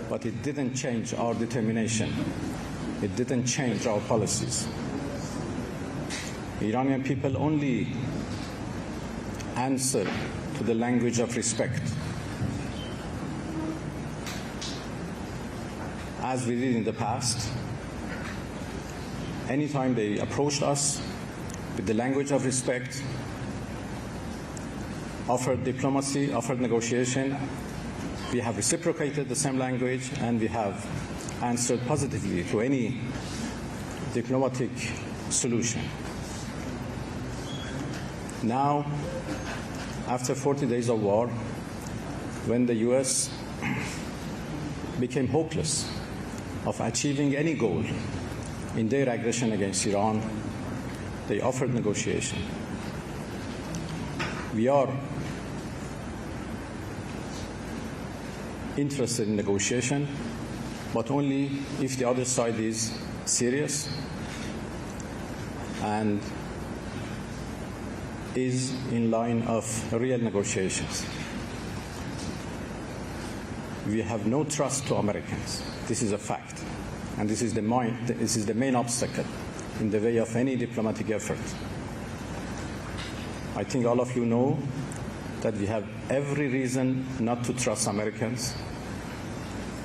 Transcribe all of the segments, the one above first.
but it didn't change our determination. It didn't change our policies. The Iranian people only answer to the language of respect, as we did in the past. Anytime they approached us with the language of respect, offered diplomacy, offered negotiation, we have reciprocated the same language, and we have answered positively to any diplomatic solution. Now, after 40 days of war, when the US became hopeless of achieving any goal in their aggression against Iran, they offered negotiation. We are interested in negotiation, but only if the other side is serious and is in line of real negotiations. We have no trust to Americans. This is a fact. And this is the main obstacle in the way of any diplomatic effort. I think all of you know that we have every reason not to trust Americans,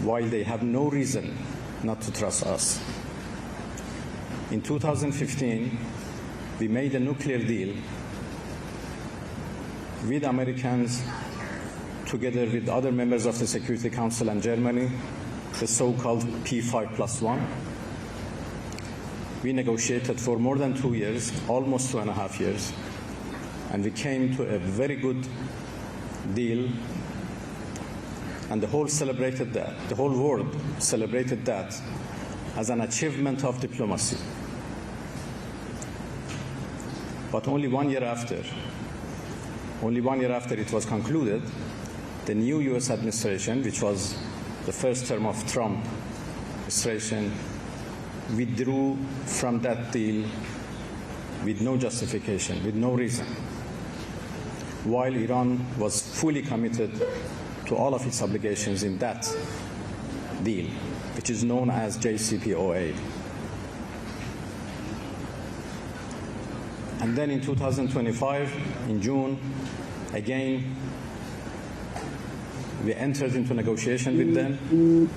while they have no reason not to trust us. In 2015, we made a nuclear deal with Americans, together with other members of the Security Council and Germany, the so-called P5+1. We negotiated for more than 2 years, almost 2.5 years, and we came to a very good deal, and the whole world celebrated that as an achievement of diplomacy. But only 1 year after it was concluded, the new US administration, which was the first term of Trump administration, withdrew from that deal with no justification, with no reason, while Iran was fully committed to all of its obligations in that deal, which is known as JCPOA. And then in 2025, in June, again, we entered into negotiation with them.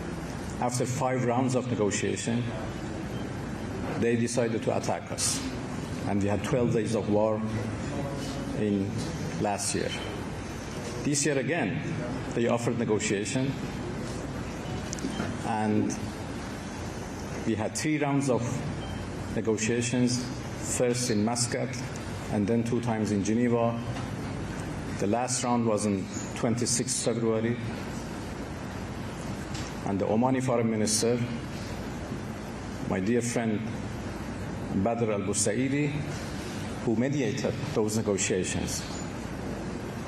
After 5 rounds of negotiation, they decided to attack us. And we had 12 days of war in last year. This year again, they offered negotiation, and we had 3 rounds of negotiations, first in Muscat and then 2 times in Geneva. The last round was on 26 February, and the Omani Foreign Minister, my dear friend Badr al-Busaidi, who mediated those negotiations,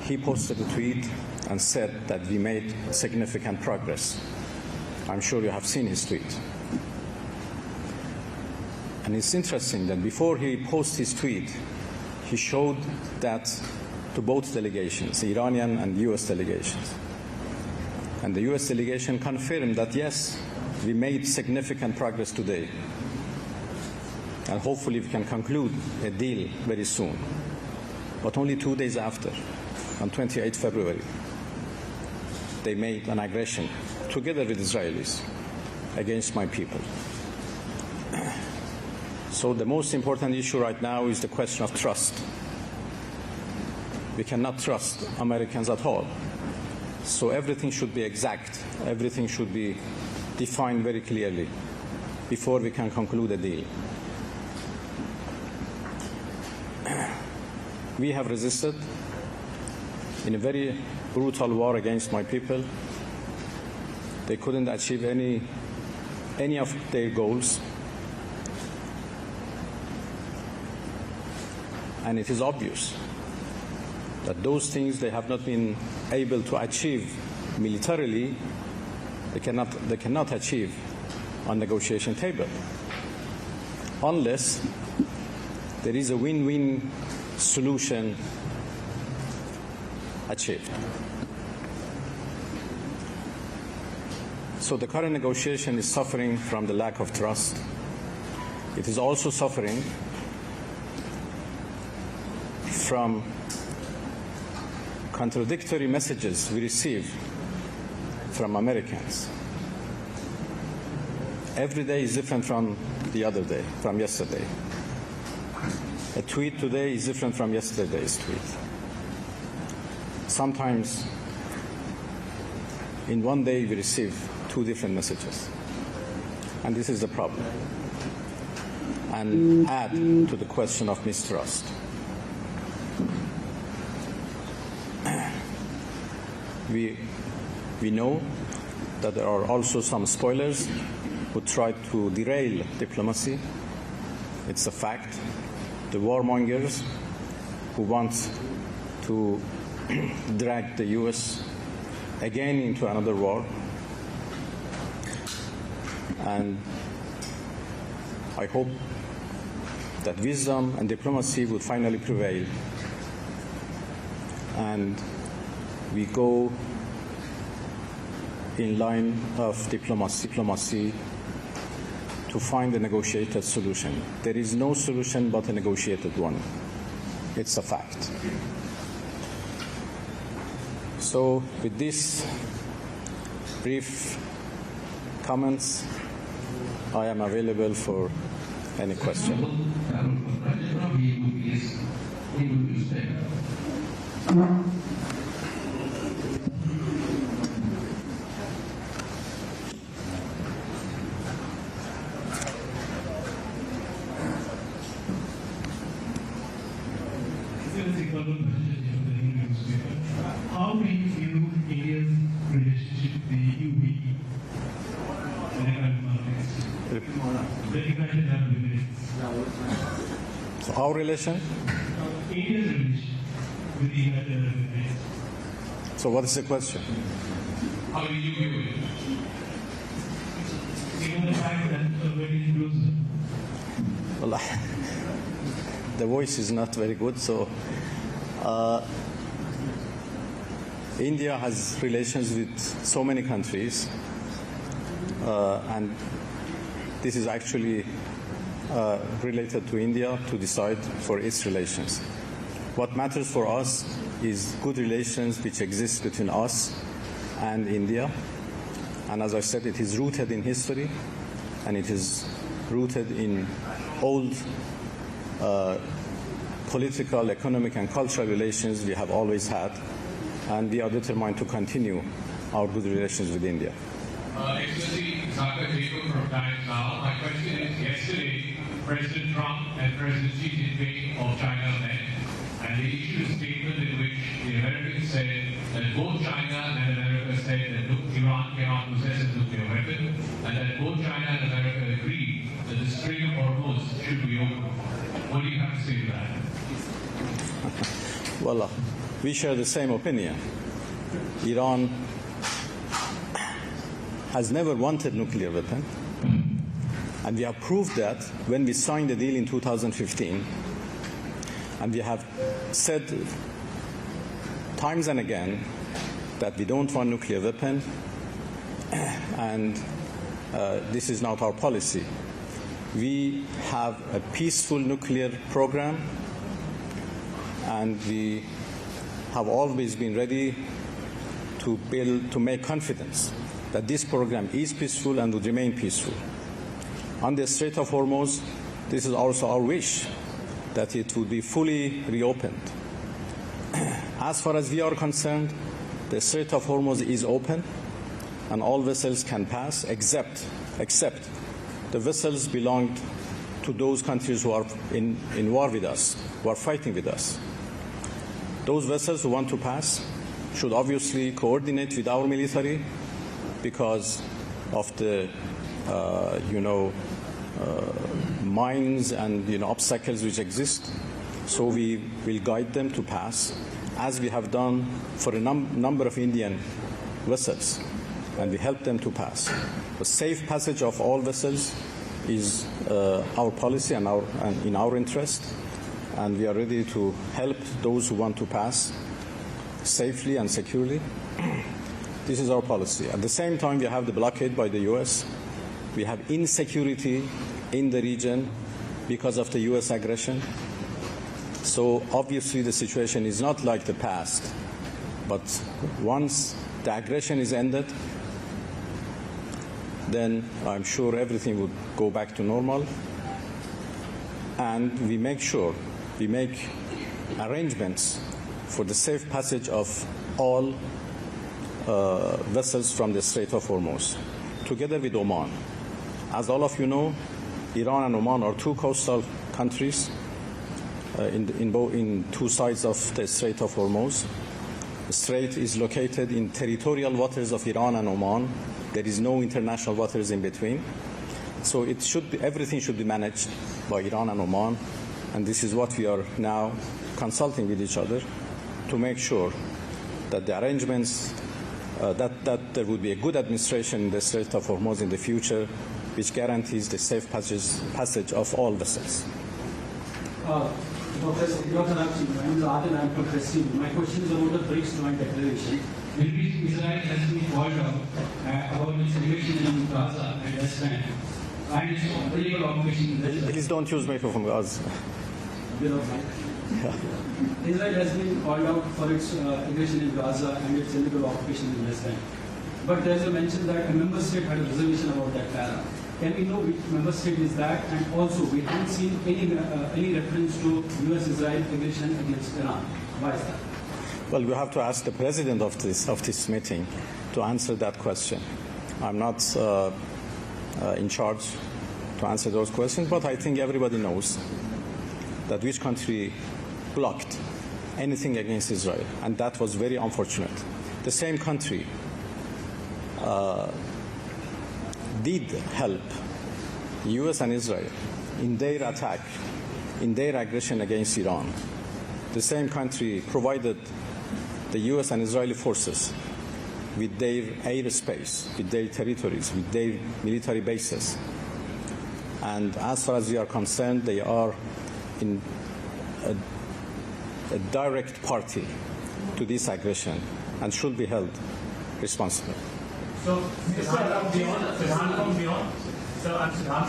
he posted a tweet and said that we made significant progress. I'm sure you have seen his tweet. And it's interesting that before he posted his tweet, he showed that to both delegations, the Iranian and US delegations. And the US delegation confirmed that, yes, we made significant progress today. And hopefully we can conclude a deal very soon. But only 2 days after, on 28 February, they made an aggression, together with Israelis, against my people. So the most important issue right now is the question of trust. We cannot trust Americans at all. So everything should be exact. Everything should be defined very clearly before we can conclude a deal. We have resisted in a very brutal war against my people. They couldn't achieve any of their goals. And it is obvious that those things they have not been able to achieve militarily, they cannot achieve on negotiation table, unless there is a win-win solution achieved. So the current negotiation is suffering from the lack of trust. It is also suffering from contradictory messages we receive from Americans. Every day is different from the other day, from yesterday. A tweet today is different from yesterday's tweet. Sometimes in one day we receive two different messages. And this is the problem. And add to the question of mistrust. We know that there are also some spoilers who try to derail diplomacy. It's a fact. The warmongers who want to drag the U.S. again into another war. And I hope that wisdom and diplomacy would finally prevail, and we go in line of diplomacy to find a negotiated solution. There is no solution but a negotiated one. It's a fact. So with these brief comments, I am available for any question. How do you view India's relationship with the UAE in the current context? The United Arab Emirates. So our relation? India's relation with the United Arab Emirates. So what is the question? How do you view it? Given the fact that very closer. Well, the voice is not very good, so India has relations with so many countries, and this is actually related to India to decide for its relations. What matters for us is good relations which exist between us and India, and as I said, it is rooted in history, and it is rooted in old political, economic, and cultural relations we have always had, and we are determined to continue our good relations with India. Excellency, Saka Jacob from Times Now. My question is, yesterday, President Trump and President Xi Jinping of China met, and they issued a statement in which the Americans said that both China and America said that Iran cannot possess a nuclear weapon, and that both China and America agreed that the Strait of Hormuz should be open. What do you have to say to that? Well, we share the same opinion. Iran has never wanted nuclear weapon, and we have proved that when we signed the deal in 2015, and we have said times and again that we don't want nuclear weapon, and this is not our policy. We have a peaceful nuclear program, and we have always been ready to make confidence that this program is peaceful and would remain peaceful. On the Strait of Hormuz, this is also our wish that it would be fully reopened. As far as we are concerned, the Strait of Hormuz is open and all vessels can pass except the vessels belonged to those countries who are in war with us, who are fighting with us. Those vessels who want to pass should obviously coordinate with our military because of the mines and obstacles which exist. So we will guide them to pass, as we have done for a number of Indian vessels, and we help them to pass. The safe passage of all vessels is our policy and in our interest, and we are ready to help those who want to pass safely and securely. This is our policy. At the same time, we have the blockade by the U.S. We have insecurity in the region because of the U.S. aggression. So obviously the situation is not like the past. But once the aggression is ended, then I'm sure everything would go back to normal. And we make arrangements for the safe passage of all vessels from the Strait of Hormuz, together with Oman. As all of you know, Iran and Oman are two coastal countries in two sides of the Strait of Hormuz. The strait is located in territorial waters of Iran and Oman. There is no international waters in between. So everything should be managed by Iran and Oman, and this is what we are now consulting with each other to make sure that the arrangements, that there would be a good administration in the Strait of Hormuz in the future, which guarantees the safe passage of all vessels. Professor Araghchi, I'm from Persian. My question is about the BRICS joint declaration. In which Israel has been called out about its aggression in Gaza and West Bank and its illegal occupation in West Bank. Please don't use microphone, guys. Israel has been called out for its aggression in Gaza and its illegal occupation in West Bank. But there is a mention that a member state had a reservation about that para. Can we know which member state is that? And also, we haven't seen any reference to U.S.-Israel aggression against Iran. Why is that? Well, you have to ask the president of this meeting to answer that question. I'm not in charge to answer those questions, but I think everybody knows that which country blocked anything against Israel, and that was very unfortunate. The same country did help U.S. and Israel in their attack, in their aggression against Iran. The same country provided the U.S. and Israeli forces with their airspace, with their territories, with their military bases. And as far as we are concerned, they are in a direct party to this aggression and should be held responsible. So, Mr. Siddhan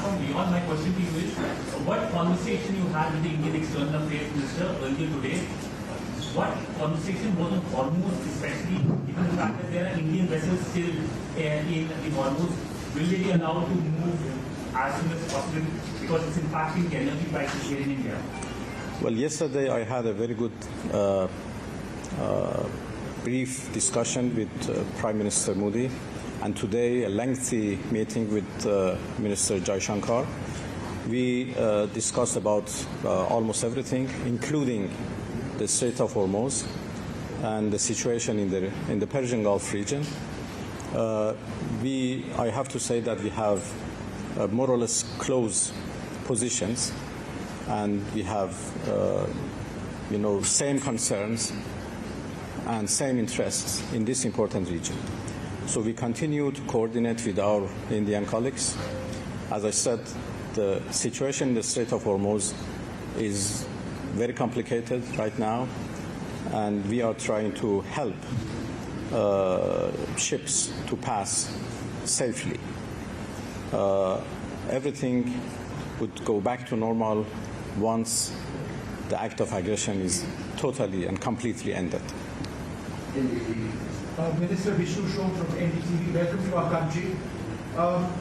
from beyond, my question to you is, what conversation you had with the Indian External Affairs Minister earlier today? What conversation was on Hormuz, especially given the fact that there are Indian vessels still in Hormuz? Will they be allowed to move as soon as possible because it's impacting the energy prices here in India? Well, yesterday I had a very good brief discussion with Prime Minister Modi, and today a lengthy meeting with Minister Jaishankar. We discussed about almost everything, including the Strait of Hormuz and the situation in the Persian Gulf region. I have to say that we have more or less close positions, and we have same concerns and same interests in this important region. So we continue to coordinate with our Indian colleagues. As I said, the situation in the Strait of Hormuz is very complicated right now, and we are trying to help ships to pass safely. Everything would go back to normal once the act of aggression is totally and completely ended. Minister Vishnu Shom from NDTV, welcome to our country.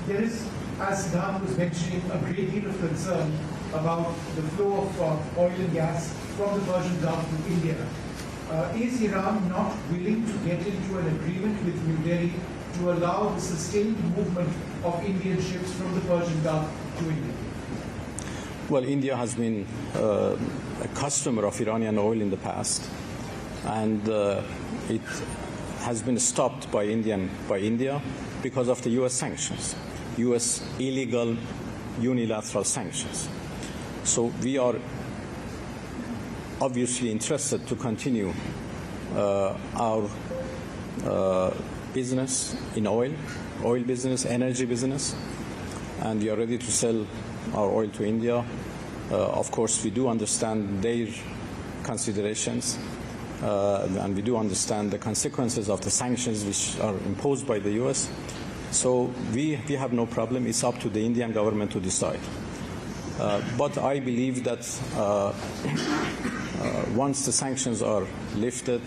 There is, as Siddhan was mentioning, a great deal of concern about the flow of oil and gas from the Persian Gulf to India. Is Iran not willing to get into an agreement with New Delhi to allow the sustained movement of Indian ships from the Persian Gulf to India? Well, India has been a customer of Iranian oil in the past, and it has been stopped by India because of the U.S. sanctions, U.S. illegal unilateral sanctions. So we are obviously interested to continue our business in oil business, energy business, and we are ready to sell our oil to India. Of course, we do understand their considerations, and we do understand the consequences of the sanctions which are imposed by the U.S. So we have no problem. It's up to the Indian government to decide. But I believe that once the sanctions are lifted,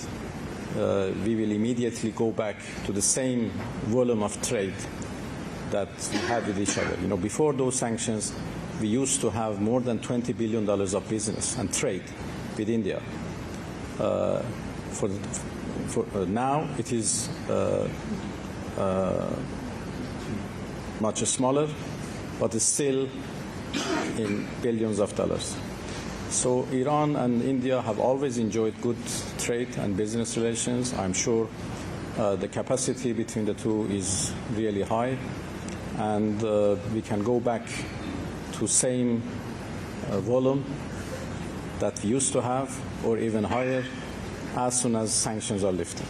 we will immediately go back to the same volume of trade that we had with each other. Before those sanctions, we used to have more than $20 billion of business and trade with India. Now it is much smaller, but it's still in billions of dollars. So Iran and India have always enjoyed good trade and business relations. I'm sure the capacity between the two is really high, and we can go back to same volume that we used to have, or even higher, as soon as sanctions are lifted.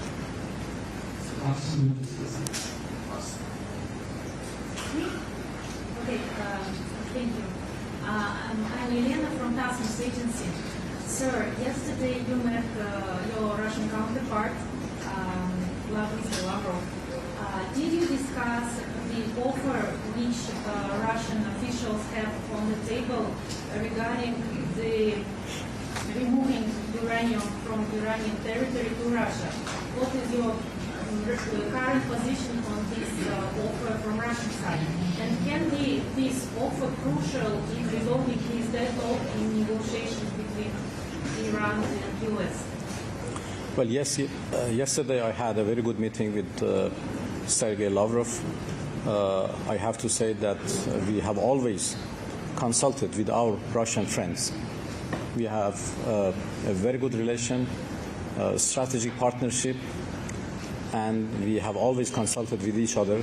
Okay, thank you. I'm Elena from Tasmus Agency. Sir, yesterday you met your Russian counterpart, Mr. Lavrov. Did you discuss the offer which Russian officials have on the table regarding the removing uranium from Iranian territory to Russia? What is your current position on this offer from Russian side? And can this offer crucial in resolving this deadlock in negotiations between Iran and US? Well, yes. Yesterday I had a very good meeting with Sergei Lavrov. I have to say that we have always consulted with our Russian friends. We have a very good relation, strategic partnership, and we have always consulted with each other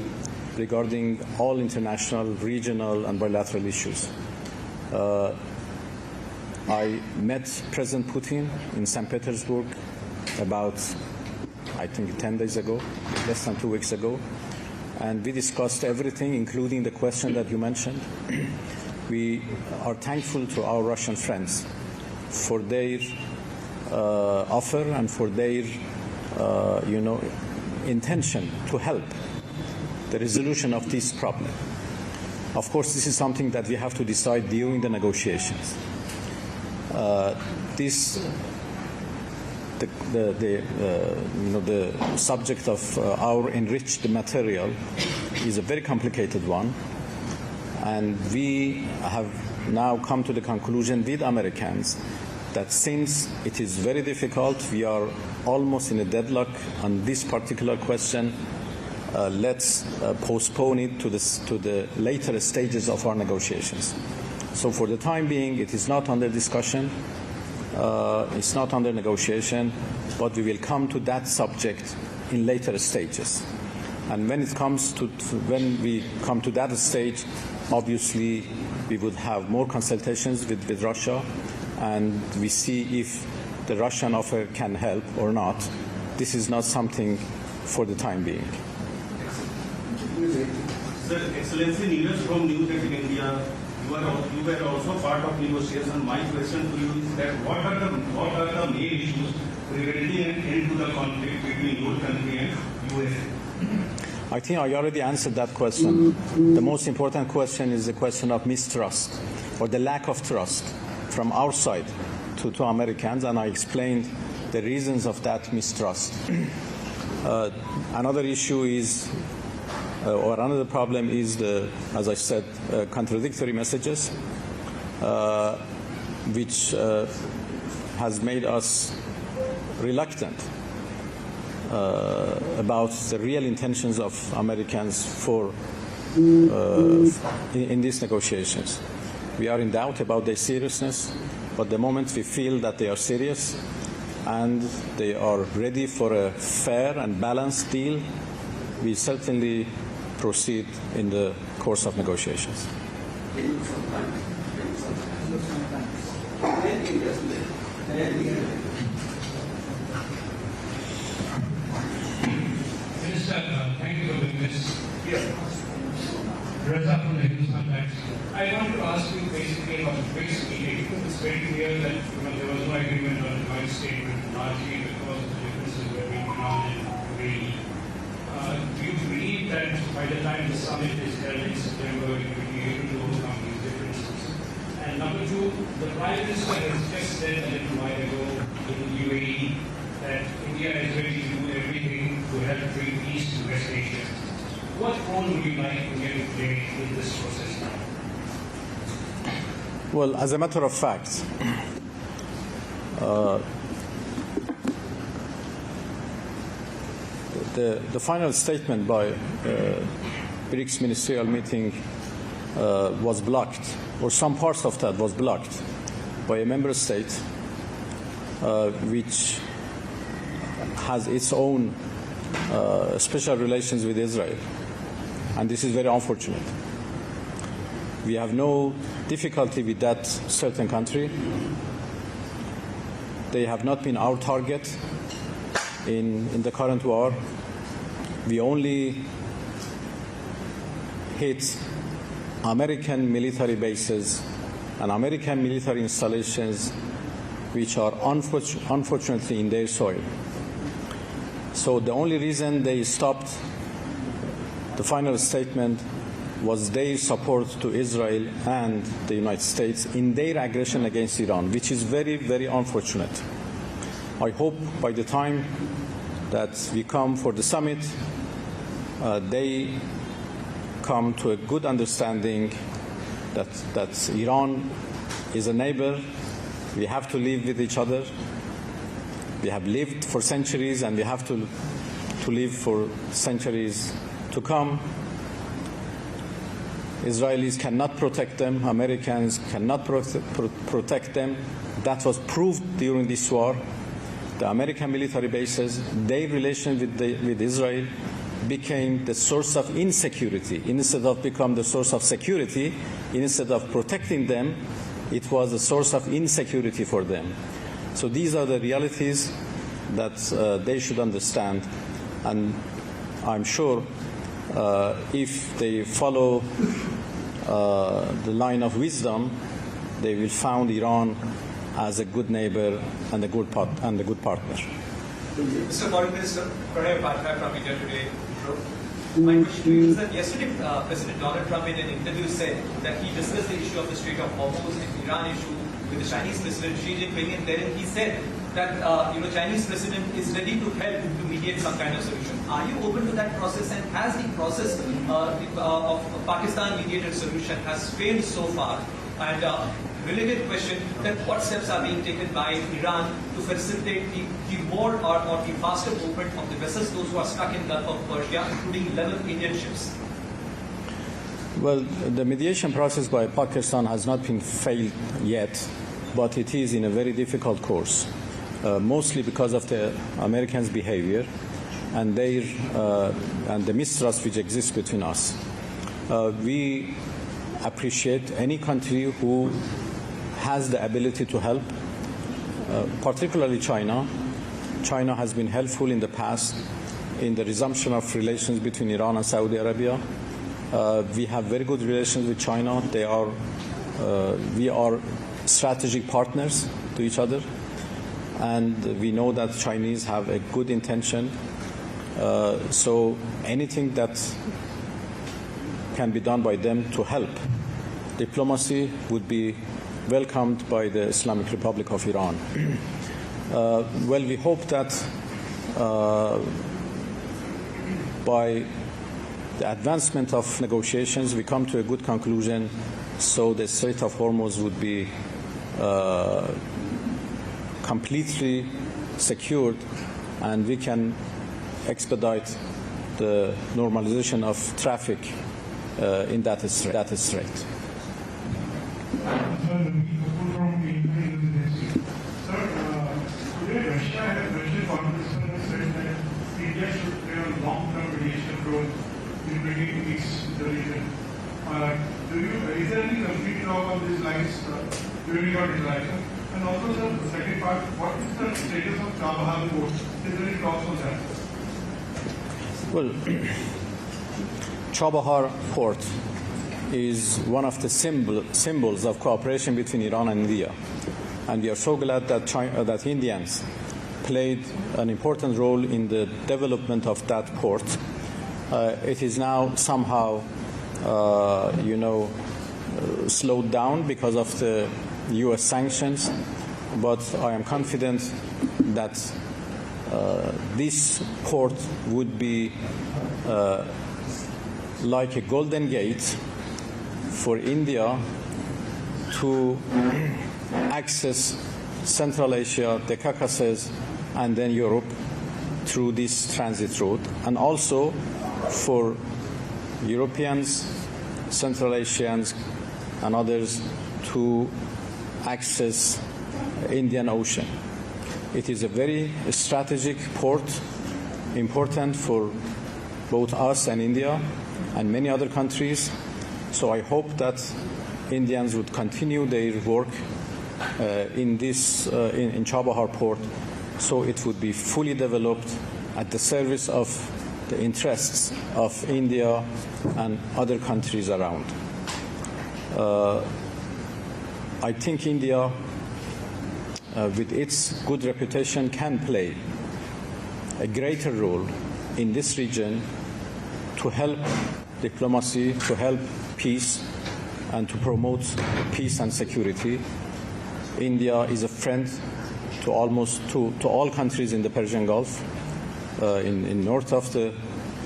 regarding all international, regional, and bilateral issues. I met President Putin in St. Petersburg about, I think, 10 days ago, less than 2 weeks ago, and we discussed everything, including the question that you mentioned. We are thankful to our Russian friends for their offer and for their, intention to help the resolution of this problem. Of course, this is something that we have to decide during the negotiations. The subject of our enriched material is a very complicated one, and we have now come to the conclusion with Americans that since it is very difficult, we are almost in a deadlock on this particular question, let's postpone it to the later stages of our negotiations. So for the time being, it is not under discussion, it's not under negotiation, but we will come to that subject in later stages. And when we come to that stage, obviously we would have more consultations with Russia, and we see if the Russian offer can help or not. This is not something for the time being. Sir, Excellency, news from New Delhi, India, you were also part of negotiation. My question to you is that what are the main issues preventing an end to the conflict between your country and USA? I think I already answered that question. The most important question is the question of mistrust, or the lack of trust from our side to Americans, and I explained the reasons of that mistrust. Another issue is, or another problem is, as I said, contradictory messages, which has made us reluctant about the real intentions of Americans in these negotiations. We are in doubt about their seriousness, but the moment we feel that they are serious and they are ready for a fair and balanced deal, we certainly proceed in the course of negotiations. Minister, thank you for doing this. Reza from the Hindustan Times. I want to ask you basically about the peace meeting. It's very clear that there was no agreement on the joint statement, largely because of the differences between Iran and UAE. Do you believe that by the time the summit is held in September, you will be able to overcome these differences? And number two, the Prime Minister has just said a little while ago in UAE that India is ready to do everything to help bring peace to West Asia. What role would you like India to play in this process now? Well, as a matter of fact, the final statement by BRICS ministerial meeting was blocked, or some parts of that was blocked by a member state which has its own special relations with Israel. And this is very unfortunate. We have no difficulty with that certain country. They have not been our target in the current war. We only hit American military bases and American military installations which are unfortunately in their soil. So the only reason they stopped the final statement was their support to Israel and the United States in their aggression against Iran, which is very, very unfortunate. I hope by the time that we come for the summit, they come to a good understanding that Iran is a neighbor. We have to live with each other. We have lived for centuries, and we have to live for centuries to come. Israelis cannot protect them. Americans cannot protect them. That was proved during this war. The American military bases, their relation with Israel became the source of insecurity. Instead of becoming the source of security, instead of protecting them, it was a source of insecurity for them. So these are the realities that they should understand. And I'm sure if they follow the line of wisdom, they will find Iran as a good neighbor and a good partner. Mr. Foreign Minister, Pranay Upadhyay from India Today. My question is that yesterday President Donald Trump in an interview said that he discussed the issue of the Strait of Hormuz and Iran issue with the Chinese President Xi Jinping, and then he said that Chinese President is ready to help to mediate some kind of solution. Are you open to that process, and has the process of Pakistan mediated solution has failed so far? And related question, that what steps are being taken by Iran to facilitate the more or the faster movement of the vessels, those who are stuck in Gulf of Persia, including 11 Indian ships? Well, the mediation process by Pakistan has not been failed yet, but it is in a very difficult course, mostly because of the Americans' behavior and the mistrust which exists between us. We appreciate any country who has the ability to help, particularly China. China has been helpful in the past in the resumption of relations between Iran and Saudi Arabia. We have very good relations with China. We are strategic partners to each other, and we know that Chinese have a good intention. So anything that can be done by them to help diplomacy would be welcomed by the Islamic Republic of Iran. Well, we hope that by the advancement of negotiations, we come to a good conclusion, so the Strait of Hormuz would be completely secured, and we can expedite the normalization of traffic in that strait. Today Russia has Russian congressman said that India should play a long-term mediation role in bringing peace to the region. Is there any complete talk on these lines during your interaction? And also, sir, the second part, what is the status of Chabahar port? Is there any talks on that? Well, Chabahar port is one of the symbols of cooperation between Iran and India. And we are so glad that Indians played an important role in the development of that port. It is now somehow, slowed down because of the U.S. sanctions, but I am confident that this port would be like a golden gate for India to access Central Asia, the Caucasus, and then Europe through this transit route, and also for Europeans, Central Asians, and others to access Indian Ocean. It is a very strategic port, important for both us and India and many other countries. So I hope that Indians would continue their work in Chabahar port, so it would be fully developed at the service of the interests of India and other countries around. I think India, with its good reputation, can play a greater role in this region to help diplomacy, to help peace, and to promote peace and security. India is a friend to all countries in the Persian Gulf, in north of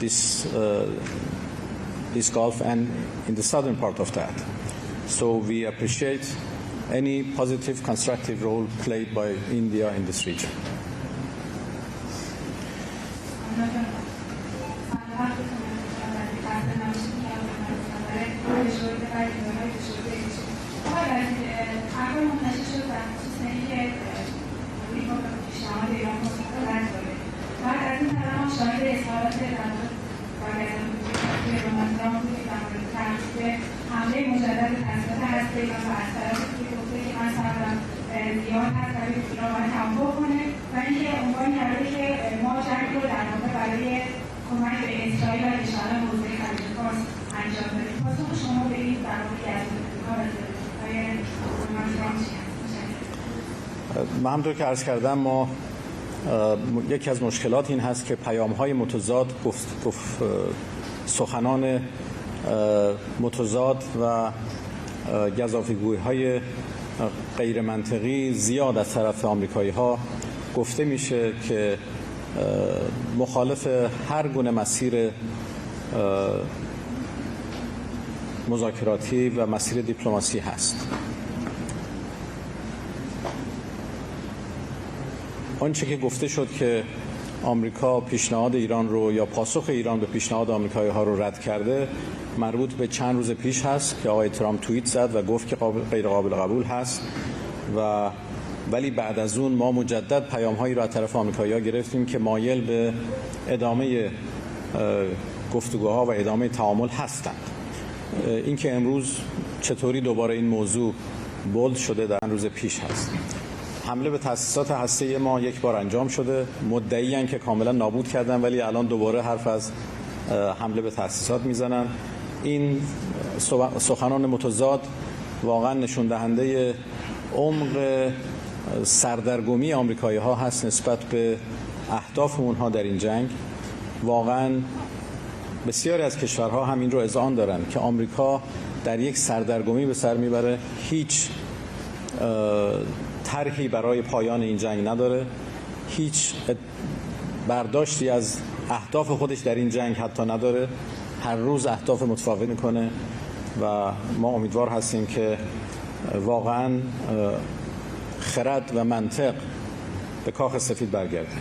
this Gulf and in the southern part of that. So we appreciate any positive, constructive role played by India in this region. من همونطور که عرض کردم ما یکی از مشکلات این هست که پیام‌های متضاد، سخنان متضاد و گزافه‌گویی‌های غیر منطقی زیاد از طرف آمریکایی‌ها گفته میشه که مخالف هر گونه مسیر مذاکراتی و مسیر دیپلماسی هست. آنچه که گفته شد که آمریکا پیشنهاد ایران رو یا پاسخ ایران به پیشنهاد آمریکایی‌ها رو رد کرده مربوط به چند روز پیش هست که آقای ترامپ توییت زد و گفت که غیر قابل قبول هست ولی بعد از اون ما مجدد پیام‌هایی رو از طرف آمریکایی‌ها گرفتیم که مایل به ادامه گفتگوها و ادامه تعامل هستند. اینکه امروز چطوری دوباره این موضوع بولد شده در روز پیش هست. حمله به تأسیسات هسته‌ای ما یک بار انجام شده، مدعی‌اند که کاملا نابود کردن، ولی الان دوباره حرف از حمله به تأسیسات میزنن. این سخنان متضاد واقعا نشون دهنده عمق سردرگمی آمریکایی‌ها هست نسبت به اهداف اونها در این جنگ. واقعا بسیاری از کشورها همین رو اذعان دارن که آمریکا در یک سردرگمی به سر میبره، هیچ طرحی برای پایان این جنگ نداره، هیچ برداشتی از اهداف خودش در این جنگ حتی نداره، هر روز اهداف متفاوت میکنه و ما امیدوار هستیم که واقعا خرد و منطق به کاخ سفید برگرده.